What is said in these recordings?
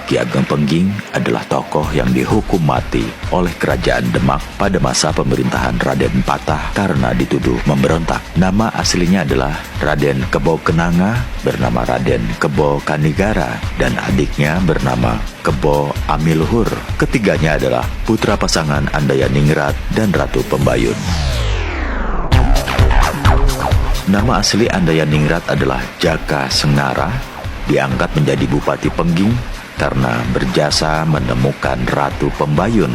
Ki Ageng Pengging adalah tokoh yang dihukum mati oleh Kerajaan Demak pada masa pemerintahan Raden Patah karena dituduh memberontak. Nama aslinya adalah Raden Kebo Kenanga, bernama Raden Kebo Kanigara, dan adiknya bernama Kebo Amiluhur. Ketiganya adalah putra pasangan Andayaningrat dan Ratu Pembayun. Nama asli Andayaningrat adalah Jaka Sengara, diangkat menjadi Bupati Pengging karena berjasa menemukan Ratu Pembayun.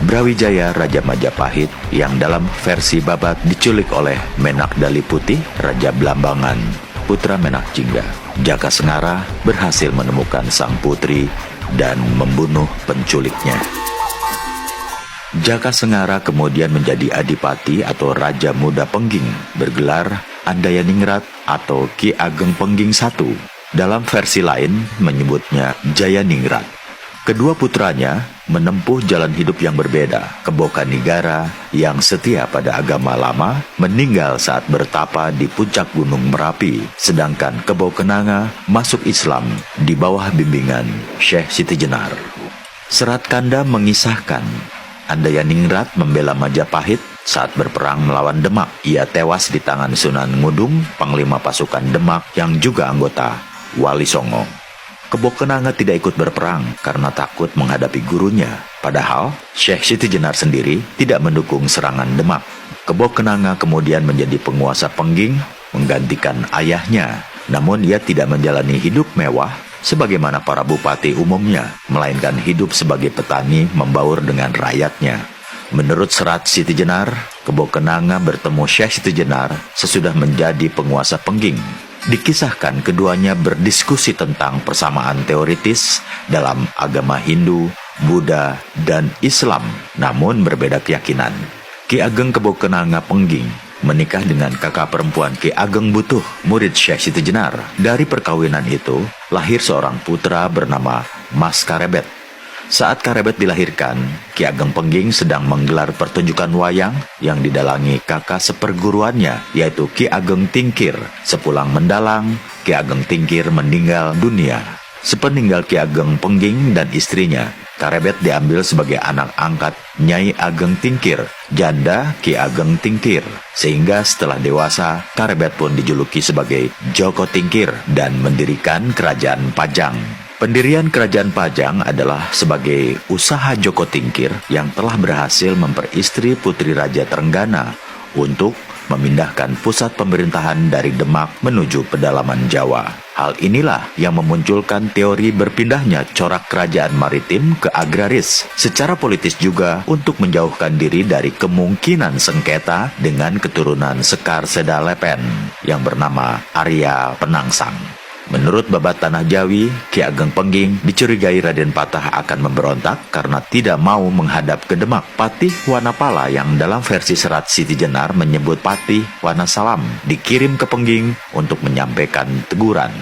Brawijaya Raja Majapahit yang dalam versi Babat diculik oleh Menak Dali Putih, Raja Blambangan, putra Menak Jingga. Jaka Sengara berhasil menemukan sang putri dan membunuh penculiknya. Jaka Sengara kemudian menjadi Adipati atau Raja Muda Pengging, bergelar Andayaningrat atau Ki Ageng Pengging I. Dalam versi lain menyebutnya Jayaningrat. Kedua putranya menempuh jalan hidup yang berbeda. Kebo Kanigara yang setia pada agama lama meninggal saat bertapa di puncak Gunung Merapi, sedangkan Kebo Kenanga masuk Islam di bawah bimbingan Syekh Siti Jenar. Serat Kanda mengisahkan Andayaningrat membela Majapahit saat berperang melawan Demak. Ia tewas di tangan Sunan Ngudung, panglima pasukan Demak yang juga anggota Wali Songo. Kebo Kenanga tidak ikut berperang karena takut menghadapi gurunya. Padahal Syekh Siti Jenar sendiri tidak mendukung serangan Demak. Kebo Kenanga kemudian menjadi penguasa Pengging, menggantikan ayahnya. Namun ia tidak menjalani hidup mewah sebagaimana para bupati umumnya, melainkan hidup sebagai petani membaur dengan rakyatnya. Menurut serat Siti Jenar, Kebo Kenanga bertemu Syekh Siti Jenar sesudah menjadi penguasa Pengging. Dikisahkan keduanya berdiskusi tentang persamaan teoritis dalam agama Hindu, Buddha, dan Islam, namun berbeda keyakinan. Ki Ageng Kebo Kenanga Pengging menikah dengan kakak perempuan Ki Ageng Butuh, murid Syekh Siti Jenar. Dari perkawinan itu, lahir seorang putra bernama Mas Karebet. Saat Karebet dilahirkan, Ki Ageng Pengging sedang menggelar pertunjukan wayang yang didalangi kakak seperguruannya, yaitu Ki Ageng Tingkir. Sepulang mendalang, Ki Ageng Tingkir meninggal dunia. Sepeninggal Ki Ageng Pengging dan istrinya, Karebet diambil sebagai anak angkat Nyai Ageng Tingkir, janda Ki Ageng Tingkir. Sehingga setelah dewasa, Karebet pun dijuluki sebagai Joko Tingkir dan mendirikan Kerajaan Pajang. Pendirian Kerajaan Pajang adalah sebagai usaha Joko Tingkir yang telah berhasil memperistri Putri Raja Trenggana untuk memindahkan pusat pemerintahan dari Demak menuju pedalaman Jawa. Hal inilah yang memunculkan teori berpindahnya corak kerajaan maritim ke agraris. Secara politis juga untuk menjauhkan diri dari kemungkinan sengketa dengan keturunan Sekar Sedalepen yang bernama Arya Penangsang. Menurut Babat Tanah Jawi, Ki Ageng Pengging dicurigai Raden Patah akan memberontak karena tidak mau menghadap ke Demak. Patih Wanapala yang dalam versi serat Siti Jenar menyebut Patih Wanasalam dikirim ke Pengging untuk menyampaikan teguran.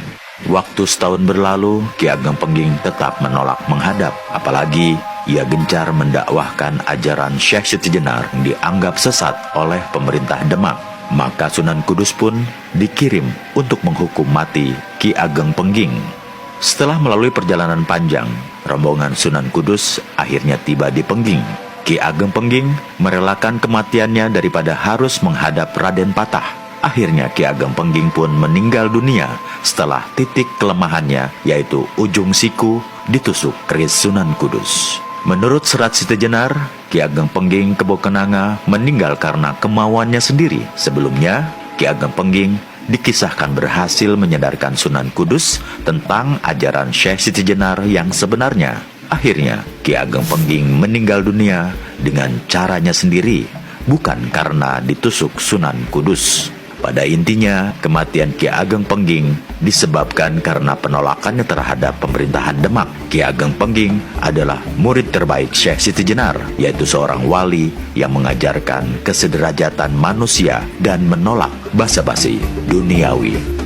Waktu setahun berlalu, Ki Ageng Pengging tetap menolak menghadap. Apalagi ia gencar mendakwahkan ajaran Syekh Siti Jenar yang dianggap sesat oleh pemerintah Demak. Maka Sunan Kudus pun dikirim untuk menghukum mati Ki Ageng Pengging. Setelah melalui perjalanan panjang, rombongan Sunan Kudus akhirnya tiba di Pengging. Ki Ageng Pengging merelakan kematiannya daripada harus menghadap Raden Patah. Akhirnya Ki Ageng Pengging pun meninggal dunia setelah titik kelemahannya, yaitu ujung siku, ditusuk keris Sunan Kudus. Menurut serat Siti Jenar, Ki Ageng Pengging Kebo Kenanga meninggal karena kemauannya sendiri. Sebelumnya, Ki Ageng Pengging dikisahkan berhasil menyadarkan Sunan Kudus tentang ajaran Syekh Siti Jenar yang sebenarnya. Akhirnya, Ki Ageng Pengging meninggal dunia dengan caranya sendiri, bukan karena ditusuk Sunan Kudus. Pada intinya, kematian Ki Ageng Pengging disebabkan karena penolakannya terhadap pemerintahan Demak. Ki Ageng Pengging adalah murid terbaik Syekh Siti Jenar, yaitu seorang wali yang mengajarkan kesederajatan manusia dan menolak basa-basi duniawi.